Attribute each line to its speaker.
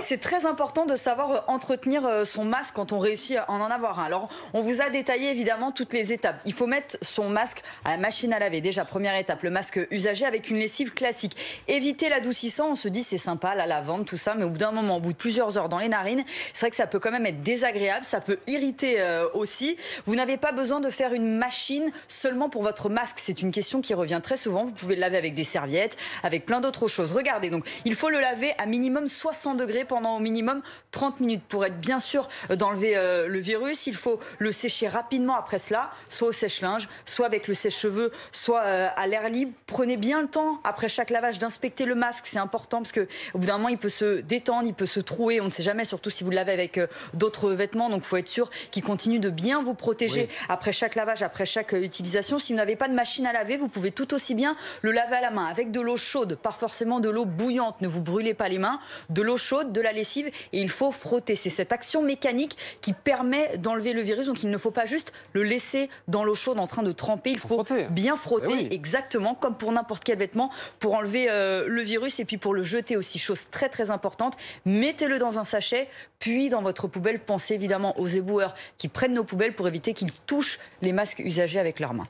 Speaker 1: que c'est très important de savoir entretenir son masque quand on réussit à en avoir un. Alors, on vous a détaillé évidemment toutes les étapes. Il faut mettre son masque à la machine à laver. Déjà, première étape, le masque usagé avec une lessive classique. Éviter l'adoucissant, on se dit c'est sympa, la lavande, tout ça, mais au bout d'un moment, au bout de plusieurs heures dans les narines, c'est vrai que ça peut quand même être désagréable, ça peut irriter aussi. Vous n'avez pas besoin de faire une machine seulement pour votre masque. C'est une question qui revient très souvent. Vous pouvez le laver avec des serviettes, avec plein d'autres choses. Regardez, donc, il faut le laver à minimum 60 degrés pendant au minimum 30 minutes pour être bien sûr d'enlever le virus. Il faut le sécher rapidement après cela, soit au sèche-linge, soit avec le sèche-cheveux, soit à l'air libre. Prenez bien le temps après chaque lavage d'inspecter le masque. C'est important parce que au bout d'un moment, il peut se détendre, il peut se trouer. On ne sait jamais, surtout si vous le lavez avec d'autres vêtements. Donc, il faut être sûr qu'il continue de bien vous protéger après chaque lavage, après chaque utilisation. Si vous n'avez pas de machine à laver, vous pouvez tout aussi bien le laver à la main avec de l'eau chaude, pas forcément de l'eau bouillante. Ne vous brûlez pas les mains. De l'eau chaude, de la lessive et il faut frotter. C'est cette action mécanique qui permet d'enlever le virus. Donc, il ne faut pas juste le laisser dans l'eau chaude en train de tremper. Il faut bien frotter, exactement comme pour n'importe quel vêtement, pour enlever le virus et puis pour le jeter aussi. Chose très très importante, mettez-le dans un sachet, puis dans votre poubelle. Pensez évidemment aux éboueurs qui prennent nos poubelles pour éviter qu'ils touchent les masques usagés avec leurs mains.